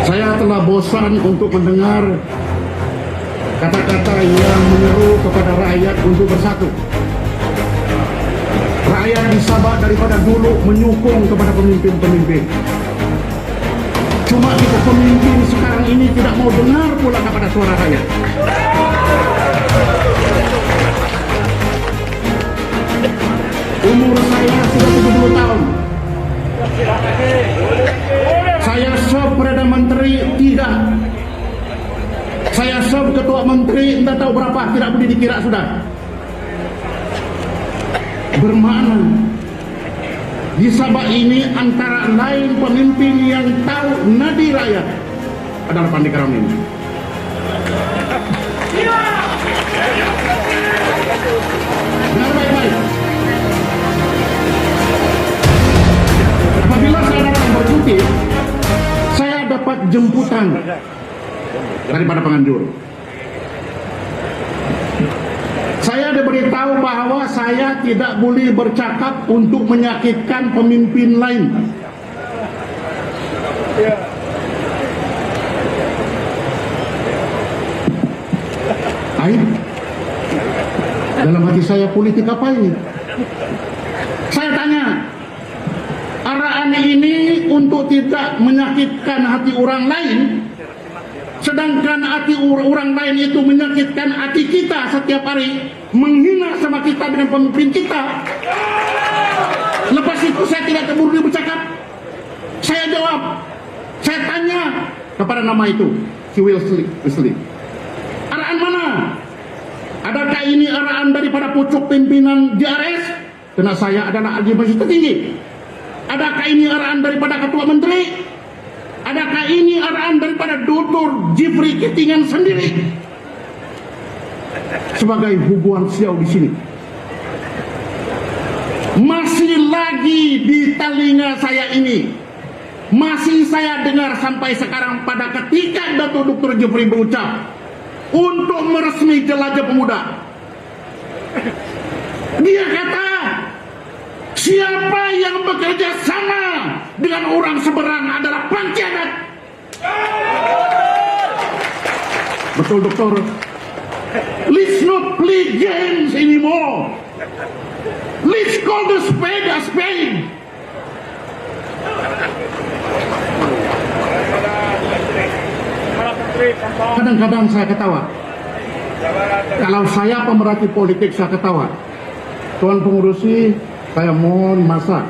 Saya telah bosan untuk mendengar kata-kata yang menyeru kepada rakyat untuk bersatu. Rakyat di Sabah daripada dulu menyokong kepada pemimpin-pemimpin. Cuma kita pemimpin sekarang ini tidak mau dengar pula kepada suara rakyat. Umur saya sudah 70 tahun. Saya sub Perdana Menteri 3. Saya sub Ketua Menteri entah tahu berapa, tidak boleh dikira sudah. Bermakna di Sabah ini antara lain pemimpin yang tahu nadi rakyat adalah Pandika Ramin. Dengar baik-baik. Apabila saya datang bercuti, saya dapat jemputan daripada penganjur. Saya diberitahu bahwa saya tidak boleh bercakap untuk menyakitkan pemimpin lain. Aib. Dalam hati saya, politik apa ini? Saya tanya, arahan ini untuk tidak menyakitkan hati orang lain, sedangkan hati orang lain itu menyakitkan hati kita setiap hari, menghina sama kita dengan pemimpin kita. Lepas itu saya tidak terburu bercakap. Saya jawab, saya tanya kepada nama itu, si Wesley. Arahan mana? Adakah ini arahan daripada pucuk pimpinan JRS? Karena saya adalah administrasi tertinggi. Adakah ini arahan daripada Ketua Menteri? Adakah ini arahan daripada Dr. Jifri Ketingan sendiri? Sebagai hubungan siau di sini. Masih lagi di telinga saya ini. Masih saya dengar sampai sekarang pada ketika Dr. Jifri berucap untuk meresmi Jelajah Pemuda. Dia kata, siapa yang bekerja sama dengan orang seberang adalah pengkhianat. Betul, Dokter. Let's not play games anymore. Let's call the spade a spade. Kadang-kadang saya ketawa. Kalau saya pemerhati politik, saya ketawa. Tuan pengurusi, saya mohon masa,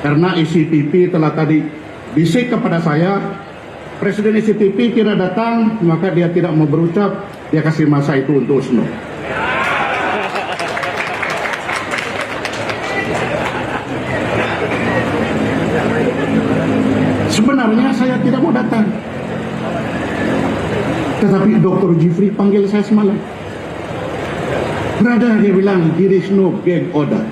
karena ICPP telah tadi bisik kepada saya, Presiden ICPP tidak datang, maka dia tidak mau berucap, dia kasih masa itu untuk Usno. Sebenarnya saya tidak mau datang, tetapi Dr. Jifri panggil saya semalam. Brother, dia bilang, there is no gag order.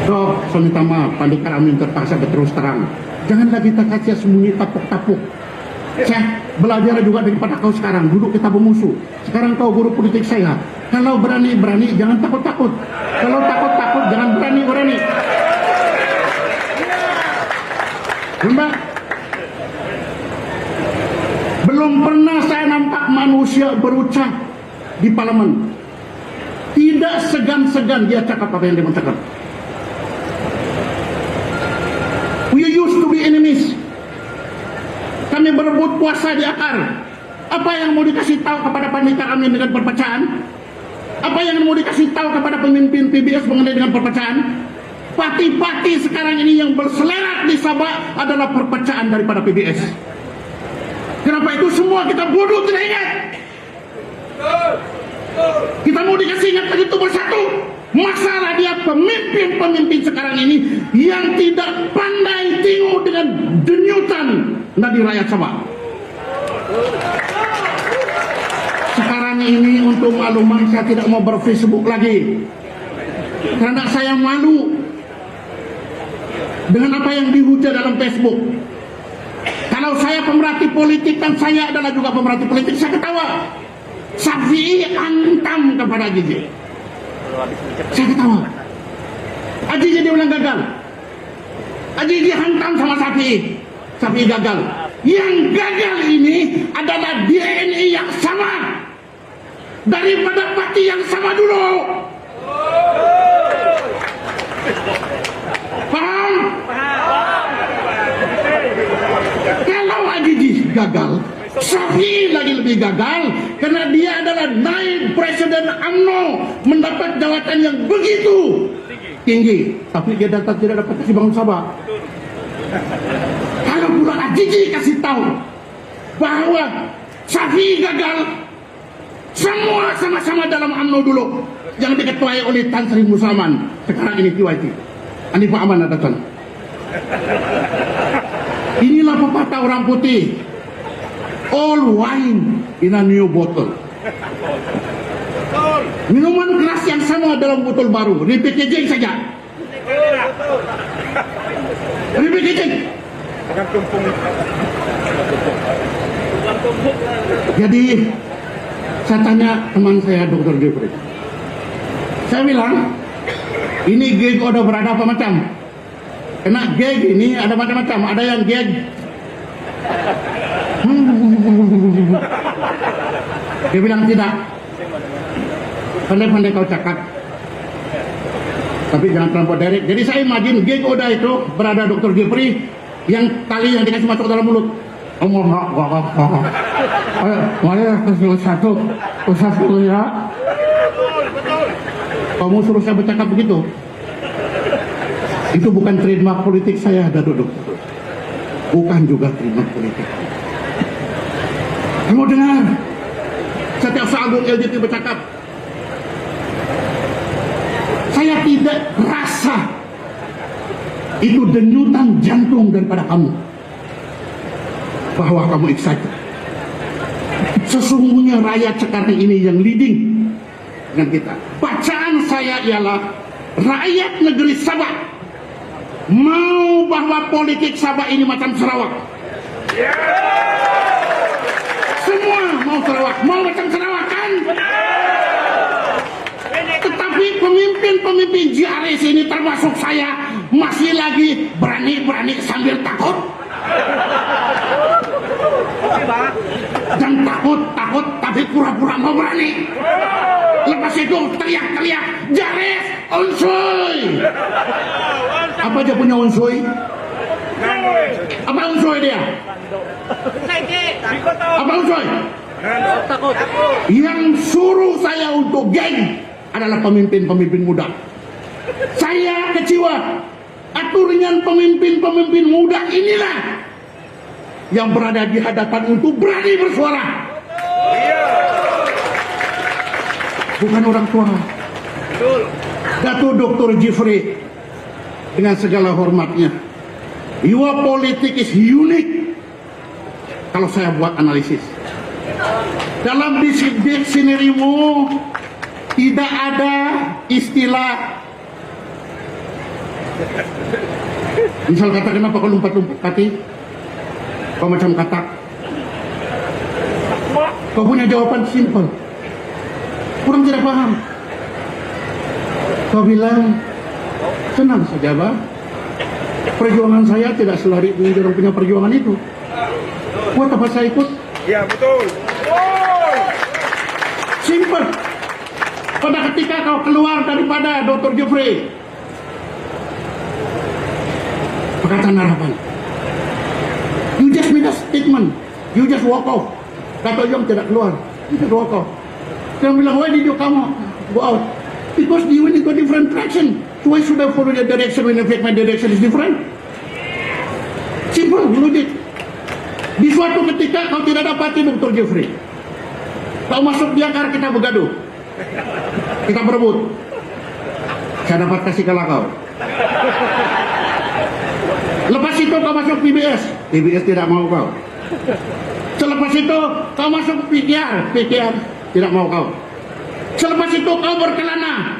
Dok, saya minta maaf, Pandika Ramin terpaksa berterus terang. Jangan lagi tak kasih sembunyi tapuk-tapuk. Saya belajar juga daripada kau sekarang. Duduk kita bermusuh. Sekarang kau guru politik saya. Kalau berani-berani, jangan takut-takut. Kalau takut-takut, jangan berani-berani. Mbak, belum pernah saya nampak manusia berucap di parlemen. Tidak segan-segan dia cakap apa yang dia mau cakap. We used to be enemies. Kami berebut kuasa di akar. Apa yang mau dikasih tahu kepada Pandika Ramin dengan perpecahan? Apa yang mau dikasih tahu kepada pemimpin PBS mengenai dengan perpecahan? Parti-parti sekarang ini yang berselerak di Sabah adalah perpecahan daripada PBS. Kenapa itu semua kita bodoh tidak ingat? Kita mau dikasih ingat begitu bersatu. Masalah dia pemimpin-pemimpin sekarang ini yang tidak pandai tengok dengan denyutan nadi rakyat Sabah. Sekarang ini untuk makluman saya tidak mau berFacebook lagi, karena saya malu dengan apa yang dihujat dalam Facebook. Kalau saya pemerhati politik dan saya adalah juga pemerhati politik, saya ketawa. Syafi'i hantam kepada JJ. Saya ketawa. JJ dia bilang gagal. JJ hantam sama Syafi'i. Syafi'i gagal. Yang gagal ini adalah DNA yang sama daripada parti yang sama dulu. Paham? Kalau Azizi gagal, Syafi'i lagi lebih gagal karena dia adalah naib presiden UMNO, mendapat jawatan yang begitu tinggi, tapi dia tidak dapat kasih bangun Sabah. Kalau pula Azizi kasih tahu bahwa Syafi'i gagal, semua sama-sama dalam UMNO dulu yang diketuai oleh Tan Sri Musaman, sekarang ini QIT Hanifah Aman datang. Inilah pepatah orang putih, all wine in a new bottle. Minuman keras yang sama dalam botol baru, repackaging saja. Repackaging. Jadi saya tanya teman saya Dr. Jeffrey, saya bilang ini gig udah berada apa macam? Kena gag ini ada macam-macam, ada yang gag dia bilang tidak, pandai-pandai kau cakap tapi jangan terlampau direct. Jadi saya imagine gag Oda itu berada Dr. Jeffrey yang tali yang dikasih masuk dalam mulut. Ayo, mari satu dulu ya. Kamu suruh saya bercakap begitu? Itu bukan trademark politik saya, Datuk. Bukan juga trademark politik. Kamu dengar? Setiap Agung LDP bercakap, saya tidak rasa itu denyutan jantung daripada kamu bahwa kamu excited. Sesungguhnya rakyat sekarang ini yang leading dengan kita. Bacaan saya ialah rakyat negeri Sabah mau bahwa politik Sabah ini macam Sarawak. Semua mau Sarawak, mau macam Sarawak kan? Tetapi pemimpin-pemimpin JRS ini termasuk saya masih lagi berani-berani sambil takut. Dan takut tapi pura-pura mau berani. Lepas itu teriak-teriak, JRS unsuy. Apa dia punya unsuy? Apa unsuy dia? Apa unsuy? Takut. Yang suruh saya untuk geng adalah pemimpin-pemimpin muda. Saya kecewa. Aturan pemimpin-pemimpin muda inilah yang berada di hadapan untuk berani bersuara. Bukan orang tua. Datuk Dr. Jeffrey, dengan segala hormatnya, your politik is unique. Kalau saya buat analisis, dalam diksinerimu tidak ada istilah, misal kata kenapa kau lompat-lompat kaki, kau macam katak. Kau punya jawaban simple, kurang tidak paham. Kau bilang tenang saja, Bah. Perjuangan saya tidak selari dengan orang punya perjuangan itu. Buat apa saya ikut? Ya betul. Simple. Pada ketika kau keluar daripada Dr. Jeffrey, perkataan harapan, you just made a statement, you just walk off. Kata Yong tidak keluar, you just walk off. Dia bilang, why did you come go out? Because you went into a different direction. So why should I follow the direction when in fact my direction is different? Simple, logic. Di suatu ketika kau tidak dapati Dr. Jeffrey, kau masuk Biakar, kita bergaduh, kita berebut. Saya dapat kasih kalah kau. Lepas itu kau masuk PBS, PBS tidak mau kau. Selepas itu kau masuk PKR, PKR tidak mau kau. Selepas itu kau berkelana,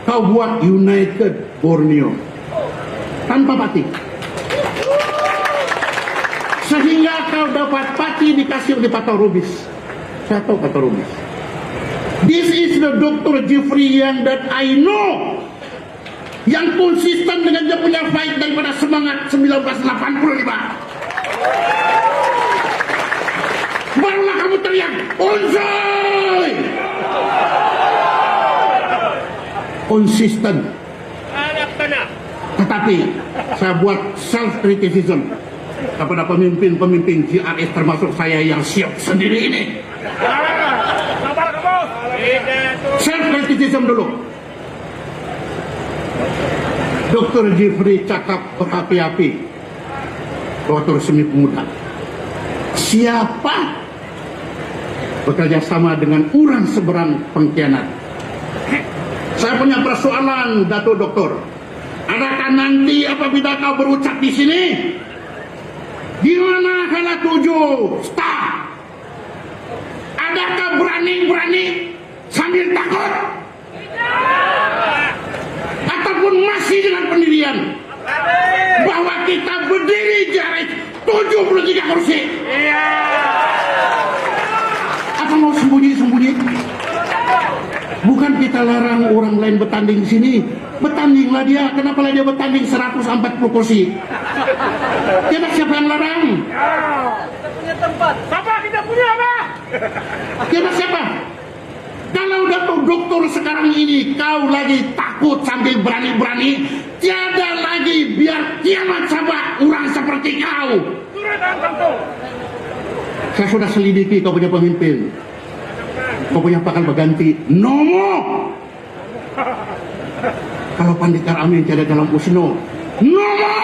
kau buat United Borneo tanpa parti, sehingga kau dapat parti dikasih oleh Pato Rubis. Saya tahu Pato Rubis. This is the Dr. Jeffrey yang that I know, yang konsisten dengan dia punya fight daripada semangat 1985. teriak unsur. Konsisten. Tetapi saya buat self criticism kepada pemimpin-pemimpin GRS termasuk saya yang siap sendiri ini. Self criticism dulu. Dr. Jeffrey cakap berapi-api, Dr. Semi Pemuda. Siapa bekerja sama dengan orang seberang pengkhianat? Saya punya persoalan, Dato' Doktor. Adakah nanti apabila kau berucap di sini, di mana kala 7 staf? Adakah berani sambil takut? Ataupun masih dengan pendirian bahwa kita berdiri di atas 73 kursi? Apa mau sembunyi-sembunyi? Bukan kita larang orang lain bertanding di sini. Bertandinglah dia. Kenapa dia bertanding 140 kursi? Tidak siapa yang larang? Kita punya tempat. Siapa kita punya apa? Tidak siapa? Kalau Dato' Doktor sekarang ini kau lagi takut sambil berani-berani, tiada lagi biar kiamat sabak orang seperti kau. Saya sudah selidiki kau punya pemimpin. Kau punya bakal berganti. Nomo. Kalau Pandikar Amin tiada dalam Usno, Nomo.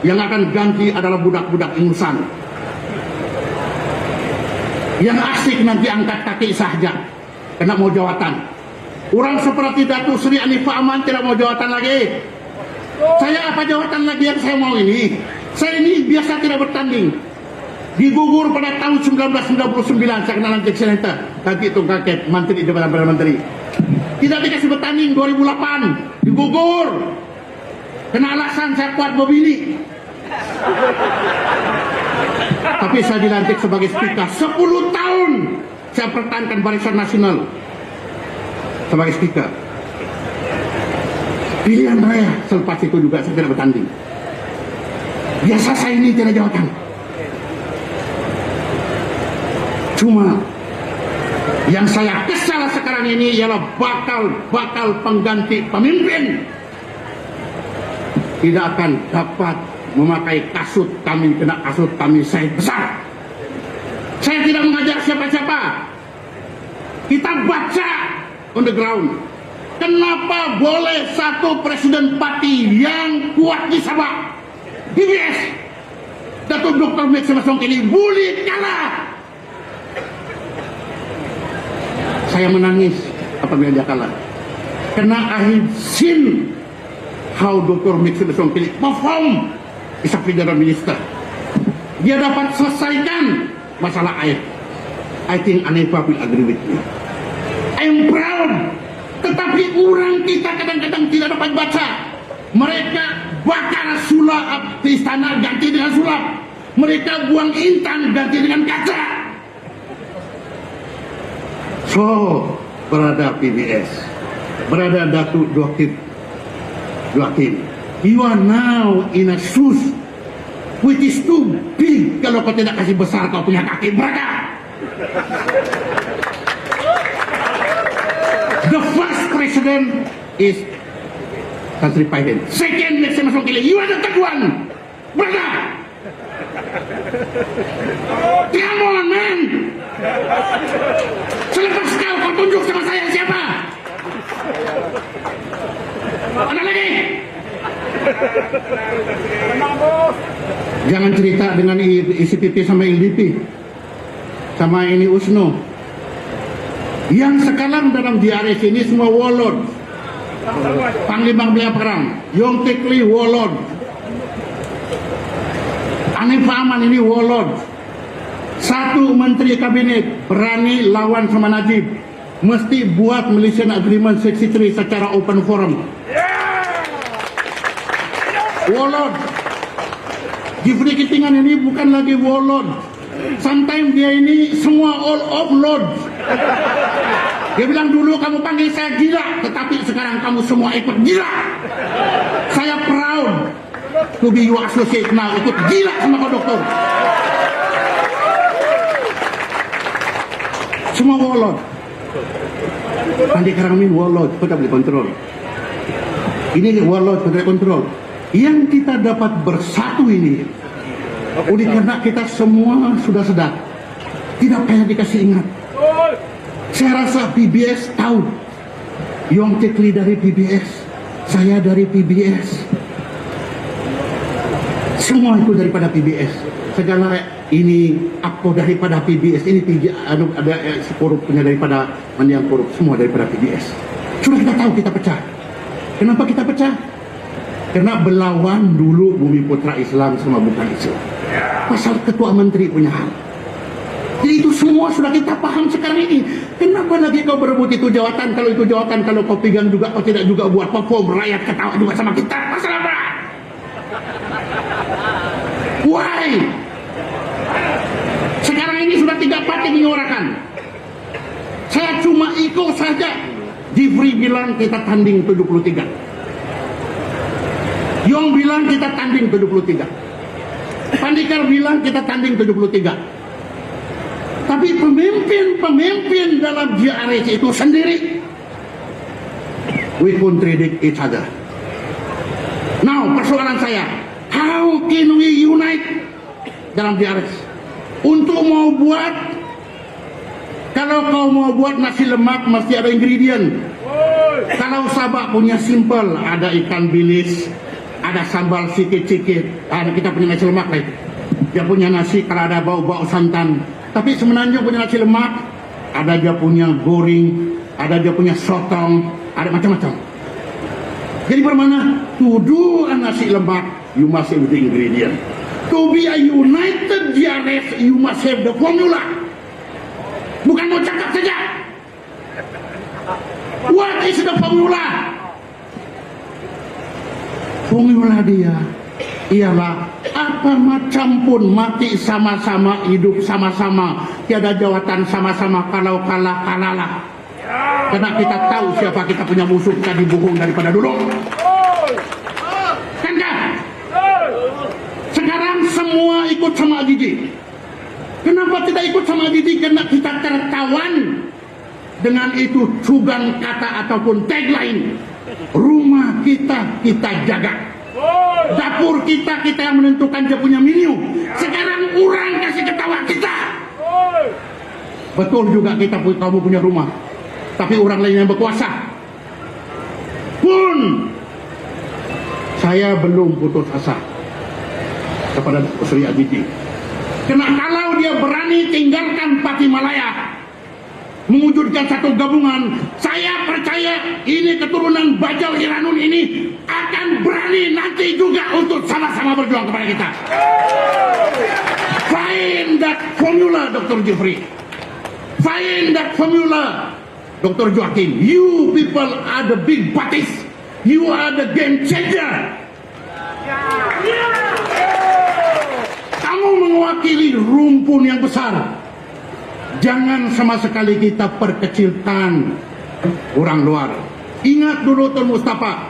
Yang akan ganti adalah budak-budak ingusan. Yang asik nanti angkat kaki saja, kena mau jawatan. Orang seperti Datuk Sri Anifah Aman tidak mau jawatan lagi. Saya apa jawatan lagi yang saya mau ini? Saya ini biasa tidak bertanding. Digugur pada tahun 1999, saya kena lantik senator. Kaki itu kaget, menteri di Perdana Menteri. Tidak dikasih bertanding 2008, digugur. Kena alasan saya kuat bobili. Tapi saya dilantik sebagai speaker 10 tahun saya pertahankan Barisan Nasional sebagai speaker. Pilihan raya selepas itu juga saya tidak bertanding. Biasa saya ini tidak jawatan. Cuma yang saya kesal sekarang ini ialah bakal pengganti pemimpin tidak akan dapat memakai kasut kami, kena kasut kami saya besar. Saya tidak mengajar siapa-siapa. Kita baca on the ground. Kenapa boleh satu presiden parti yang kuat di Sabah, DBS, Dato' Dr. Maxima Songkili boleh kalah? Saya menangis apabila dia kalah. Karena I seen how Dr. Maxima Songkili perform as a federal minister. Dia dapat selesaikan masalah air. I think Anifah will agree with me. I'm proud. Tetapi orang kita kadang-kadang tidak dapat baca. Mereka bakar sulap di istana ganti dengan sulap. Mereka buang intan ganti dengan kaca. So, berada PBS, berada Datuk Joaquim, you are now in a shoes which is too big kalau kau tidak kasih besar kau punya kaki berada. The first president is Country Biden. Second, Maxima Songkili. You are the third one, brother. Come on, man. Selepas kau tunjuk sama saya siapa? Ada lagi? Jangan cerita dengan ICPP sama LDP sama ini Usno. Yang sekarang dalam DRS ini semua warlord. Panglima Belia Perang, Yong Tekli warlord. Anifah Aman ini warlord. Satu menteri kabinet berani lawan sama Najib, mesti buat Malaysian Agreement 63 secara open forum. Warlord. Jeffrey Kitingan ini bukan lagi warlord. Sometimes dia ini semua all of lord. Dia bilang dulu kamu panggil saya gila, tetapi sekarang kamu semua ikut gila. Saya proud to be your associate now, ikut gila sama kau dokter. Semua warlord. Andi Karangmin warlord, kita boleh kontrol. Ini warlord, kita kontrol. Yang kita dapat bersatu ini, oleh karena kita semua sudah sedar, tidak payah dikasih ingat. Saya rasa PBS tahu. Yong Tekli dari PBS, saya dari PBS. Semua itu daripada PBS. Segala ini apa daripada PBS. Ini ada korup punya daripada yang korup, semua daripada PBS. Sudah kita tahu kita pecah. Kenapa kita pecah? Karena berlawan dulu Bumi Putra Islam sama bukan Islam. Pasal ketua menteri punya hal. Jadi itu semua sudah kita paham sekarang ini. Kenapa lagi kau berebut itu jawatan? Kalau itu jawatan, kalau kau pegang juga, kau tidak juga buat perform, rakyat ketawa juga sama kita. Pasal apa? Why? Sekarang ini sudah 3 parti menyuarakan. Saya cuma ikut saja. Jifri bilang kita tanding 73. Yong bilang kita tanding 73. Pandikar bilang kita tanding 73. Tapi pemimpin dalam JRS itu sendiri, we contradict each other. Now, persoalan saya, how can we unite dalam JRS? Untuk mau buat, kalau kau mau buat nasi lemak, mesti ada ingredient. Kalau Sabah punya simple, ada ikan bilis, ada sambal sikit-sikit, ada kita punya nasi lemak lah. Dia punya nasi kalau ada bau-bau santan. Tapi sebenarnya punya nasi lemak, ada dia punya goreng, ada dia punya sotong, ada macam-macam. Jadi bermana? To do a nasi lemak, you must have the ingredient. To be a united JRS, you must have the formula. Bukan mau cakap saja. What is the formula? Formula dia ialah apa macam pun mati sama-sama, hidup sama-sama, tiada jawatan sama-sama, kalau kalah kalahlah. Karena kita tahu siapa kita punya musuh, kita dibohong daripada dulu. Kan kan? Sekarang semua ikut sama Adidi. Kenapa tidak ikut sama Adidi? Karena kita tertawan dengan itu cugan kata ataupun tagline. Rumah kita jaga. Dapur kita yang menentukan dia punya menu. Sekarang orang kasih ketawa kita. Betul juga kamu punya rumah, tapi orang lain yang berkuasa. Pun saya belum putus asa kepada Sri Aditi. Karena kalau dia berani tinggalkan Pati Malaya, mewujudkan satu gabungan, saya percaya ini keturunan Bajau Iranun ini akan berani nanti juga untuk sama-sama berjuang kepada kita. Find that formula, Dr. Jeffrey. Find that formula, Dr. Joaquin. You people are the big parties. You are the game changer. Kamu mewakili rumpun yang besar. Jangan sama sekali kita perkecilkan orang luar. Ingat dulu Tun Mustafa,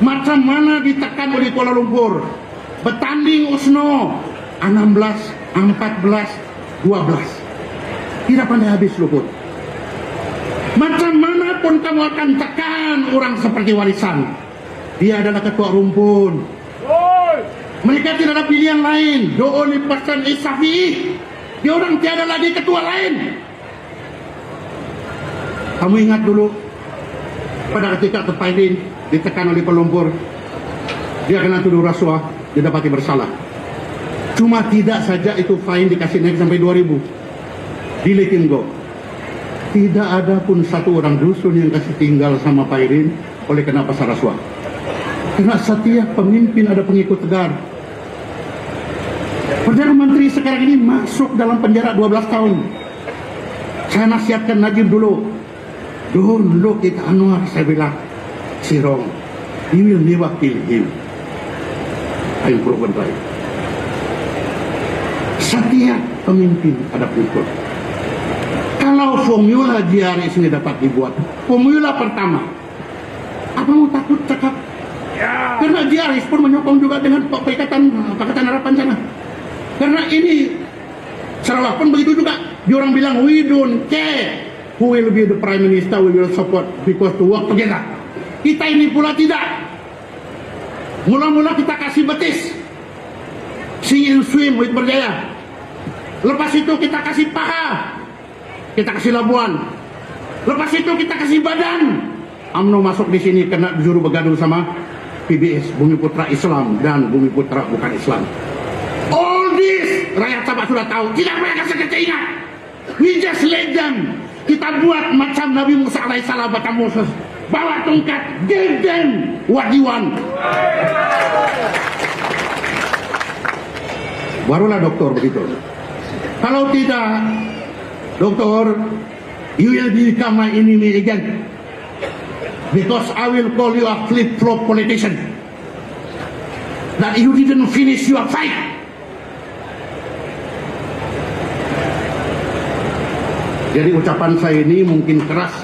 macam mana ditekan oleh Kuala Lumpur. Bertanding Usno 16, 14, 12. Tidak pandai habis luput. Macam mana pun kamu akan tekan orang seperti Warisan. Dia adalah ketua rumpun. Mereka tidak ada pilihan lain. The only person is Safi. Dia orang tiada lagi ketua lain. Kamu ingat dulu pada ketika Tepaidin ditekan oleh Kuala Lumpur, dia kena tuduh rasuah, dia dapati bersalah. Cuma tidak saja itu fine dikasih naik sampai 2000, di let him go. Tidak ada pun satu orang dusun yang kasih tinggal sama Pairin oleh kena pasal rasuah. Karena setiap pemimpin ada pengikut tegar. Perdana Menteri sekarang ini masuk dalam penjara 12 tahun. Saya nasihatkan Najib dulu, don't look at Anwar. Saya bilang, si wrong, you will never kill him. I'm proven right. Setiap pemimpin ada pengikut. Kalau formula JRS ini dapat dibuat, formula pertama, apa mau takut cakap? Karena JRS pun menyokong juga dengan Pakatan Harapan sana. Karena ini Sarawak pun begitu juga. Diorang bilang, we don't care who will be the prime minister, we will support because to work together. Kita ini pula tidak. Mula-mula kita kasih betis, sing and swim with berjaya. Lepas itu kita kasih paha, kita kasih labuan. Lepas itu kita kasih badan. UMNO masuk di sini kena disuruh bergaduh sama PBS, Bumi Putra Islam dan Bumi Putra bukan Islam. All this rakyat Sabah sudah tahu. Tidak payah kasih kita ingat. We just let them. Kita buat macam Nabi Musa alaihissalam kata Moses. Bawa tongkat, give them what you want. Barulah doktor begitu. Kalau tidak, doktor, you will become my enemy again. Because I will call you a flip-flop politician. That you didn't finish your fight. Jadi ucapan saya ini mungkin keras,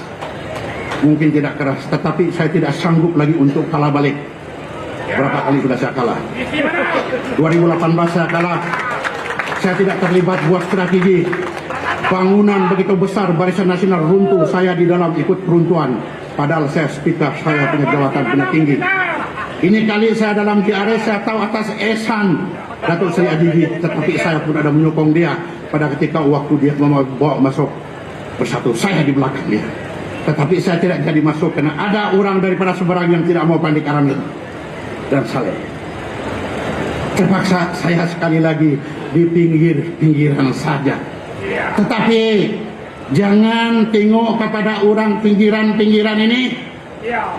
mungkin tidak keras, tetapi saya tidak sanggup lagi untuk kalah balik. Berapa kali sudah saya kalah? 2018 saya kalah. Saya tidak terlibat buat strategi. Bangunan begitu besar, Barisan Nasional runtuh, saya di dalam ikut peruntuhan. Padahal saya speaker, saya punya jabatan, punya tinggi. Ini kali saya dalam DRS, saya tahu atas esan Datuk Seri Adiji, tetapi saya pun ada menyokong dia pada ketika waktu dia membawa masuk bersatu. Saya di belakang dia. Tetapi saya tidak jadi masuk karena ada orang daripada seberang yang tidak mau Pandit Aramin dan Saleh. Terpaksa saya sekali lagi di pinggir-pinggiran saja. Tetapi jangan tengok kepada orang pinggiran-pinggiran ini,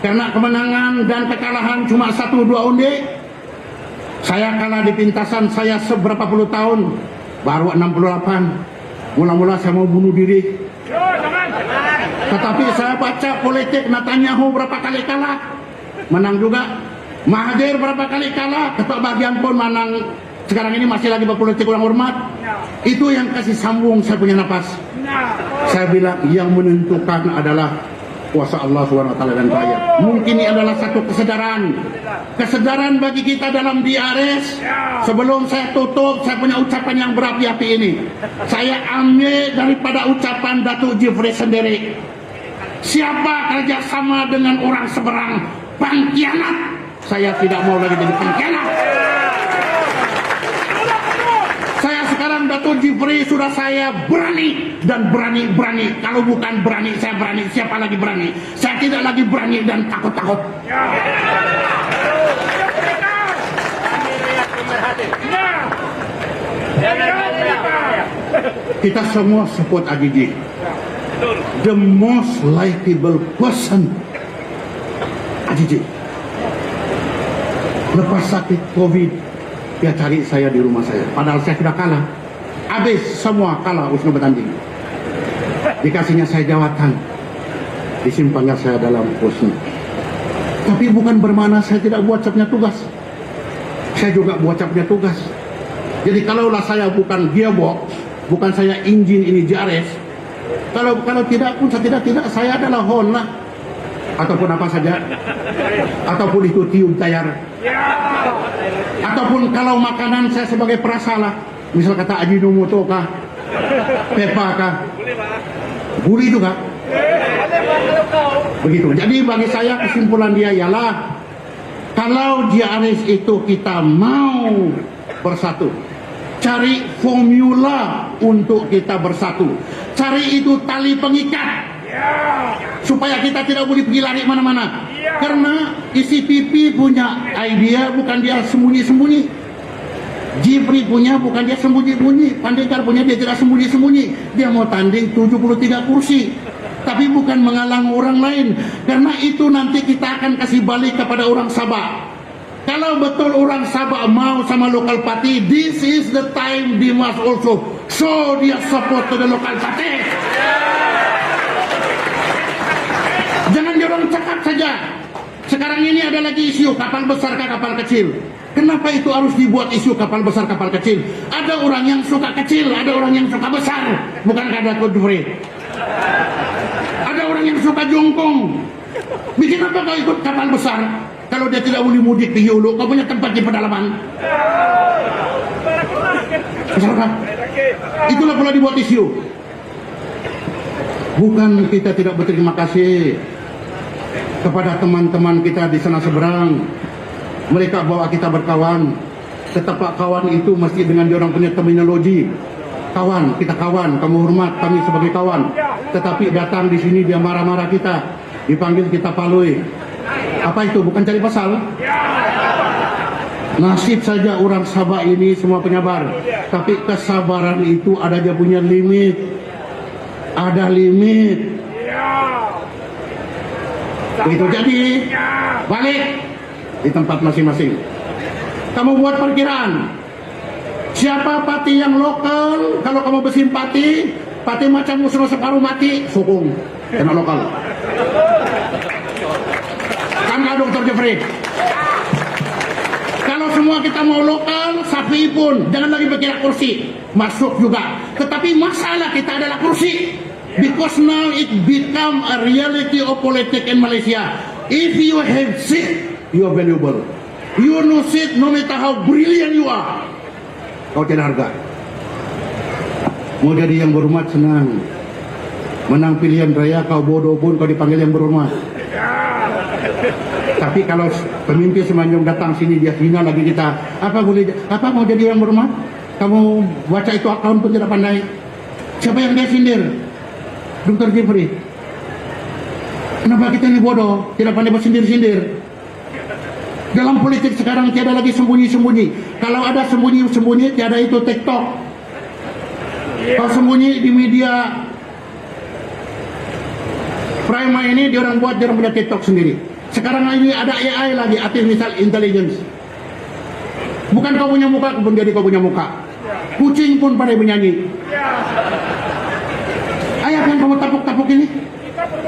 karena kemenangan dan kekalahan cuma 1-2 undi. Saya kalah di pintasan saya seberapa puluh tahun, baru 68. Mula-mula saya mau bunuh diri. Tetapi saya baca politik Netanyahu berapa kali kalah, menang juga. Mahathir berapa kali kalah, ketua bagian pun menang. Sekarang ini masih lagi berpolitik orang hormat. Itu yang kasih sambung saya punya nafas. Saya bilang yang menentukan adalah kuasa Allah SWT dan rakyat. Mungkin ini adalah satu kesadaran bagi kita dalam DRS. Sebelum saya tutup, saya punya ucapan yang berapi-api ini. Saya ambil daripada ucapan Datuk Jifri sendiri. Siapa kerjasama dengan orang seberang pengkhianat, saya tidak mau lagi jadi pengkhianat. Saya sekarang Datuk Jifri sudah saya berani dan berani. Kalau bukan berani, saya berani. Siapa lagi berani? Saya tidak lagi berani dan takut-takut. Kita semua support Adiji. The most likable person Adiji. Lepas sakit COVID, dia cari saya di rumah saya. Padahal saya sudah kalah. Habis semua kalah usul bertanding. Dikasihnya saya jawatan. Disimpannya saya dalam posnya. Tapi bukan bermakna saya tidak buat saya punya tugas. Saya juga buat saya punya tugas. Jadi kalaulah saya bukan gearbox, bukan saya engine ini JRS, kalau tidak pun saya tidak saya adalah horn lah. Ataupun apa saja. Ataupun itu tiup tayar. Ataupun kalau makanan saya sebagai perasalah, misal kata Ajinomoto kah, Pepa kah, Guli itu kah, begitu. Jadi bagi saya kesimpulan dia ialah kalau DRS itu kita mau bersatu, cari formula untuk kita bersatu, cari itu tali pengikat supaya kita tidak boleh pergi lari mana-mana. Karena ICPP punya idea, bukan dia sembunyi-sembunyi. Jifri punya, bukan dia sembunyi-sembunyi. Pandekar punya, dia tidak sembunyi-sembunyi. Dia mau tanding 73 kursi, tapi bukan menghalang orang lain. Karena itu nanti kita akan kasih balik kepada orang Sabah. Kalau betul orang Sabah mau sama local party, this is the time they must also show their support to the local party. Jangan diorang cakap saja. Sekarang ini ada lagi isu kapal besar ke kapal kecil. Kenapa itu harus dibuat isu kapal besar kapal kecil? Ada orang yang suka kecil, ada orang yang suka besar. Bukankah ada Jifri? Ada orang yang suka jongkong. Bikin apa kau ikut kapal besar kalau dia tidak boleh mudik ke Hulu? Kau punya tempat di pedalaman. Itulah pula dibuat isu. Bukan kita tidak berterima kasih kepada teman-teman kita di sana seberang. Mereka bawa kita berkawan. Tetapi kawan itu mesti dengan diorang punya terminologi. Kawan, kita kawan, kamu hormat kami sebagai kawan. Tetapi datang di sini dia marah-marah kita, dipanggil kita palui. Apa itu? Bukan cari pasal. Nasib saja orang Sabah ini semua penyabar. Tapi kesabaran itu ada dia punya limit. Ada limit. Begitu jadi, balik di tempat masing-masing. Kamu buat perkiraan. Siapa parti yang lokal? Kalau kamu bersimpati, parti macam musuh separuh mati, sokong. Kena lokal. Kan nggak Dr. Jeffrey? Kalau semua kita mau lokal, sapi pun jangan lagi berkira kursi, masuk juga. Tetapi masalah kita adalah kursi. Because now it become a reality of politics in Malaysia. If you have seat, you are valuable. You know seat, no matter how brilliant you are, kau tidak harga. Mau jadi yang berhormat senang. Menang pilihan raya kau bodoh pun kau dipanggil yang berhormat. Tapi kalau pemimpin semenjak datang sini dia hina lagi kita, apa mau jadi yang berhormat? Kamu baca itu akun pun tidak pandai. Siapa yang dia sindir? Dr. Jeffrey. Kenapa kita ini bodoh, tidak pandai bersindir-sindir? Dalam politik sekarang tiada lagi sembunyi-sembunyi. Kalau ada sembunyi-sembunyi, tiada itu TikTok. Kalau sembunyi di media Prima ini, dia orang buat, dia orang punya TikTok sendiri. Sekarang ini ada AI lagi, artificial intelligence. Bukan kau punya muka, pun jadi kau punya muka. Kucing pun pandai menyanyi. Ayat yang kamu tapuk-tapuk ini,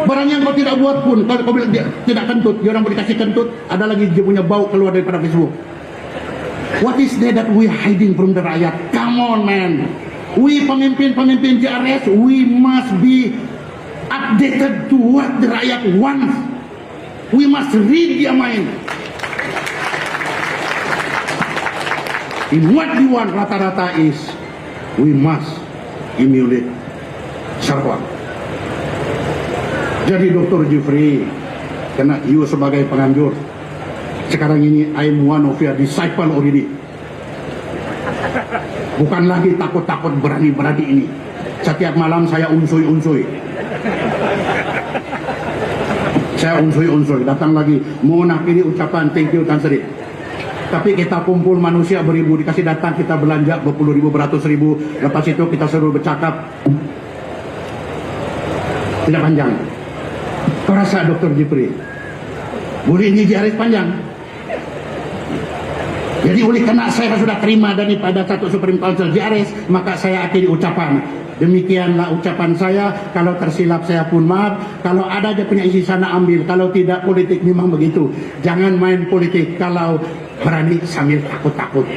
barang yang kau tidak buat pun, kalau kau bilang dia tidak kentut, dia orang boleh kasih kentut, ada lagi dia punya bau keluar daripada Facebook. What is that we hiding from the rakyat? Come on man, we pemimpin-pemimpin JRS, we must be updated to what the rakyat wants. We must read their mind. In what we want rata-rata is, we must emulate Sarawak. Jadi Dr. Jeffrey, karena you sebagai penganjur, sekarang ini I'm one of your disciple already. Bukan lagi takut-takut berani-berani ini. Setiap malam saya unsui-unsui. Saya unsui-unsui. Datang lagi mau nakiri ucapan thank you Tan Sri. Tapi kita kumpul manusia beribu, dikasih datang kita belanja 20.000, 100.000. Lepas itu kita suruh bercakap. Tidak panjang. Kau rasa Dr. Jeffrey boleh ini JRS panjang? Jadi oleh karena saya sudah terima daripada satu Supreme Council JRS, maka saya akhiri ucapan. Demikianlah ucapan saya. Kalau tersilap saya pun maaf. Kalau ada dia punya isi sana ambil. Kalau tidak, politik memang begitu. Jangan main politik kalau berani sambil takut-takut.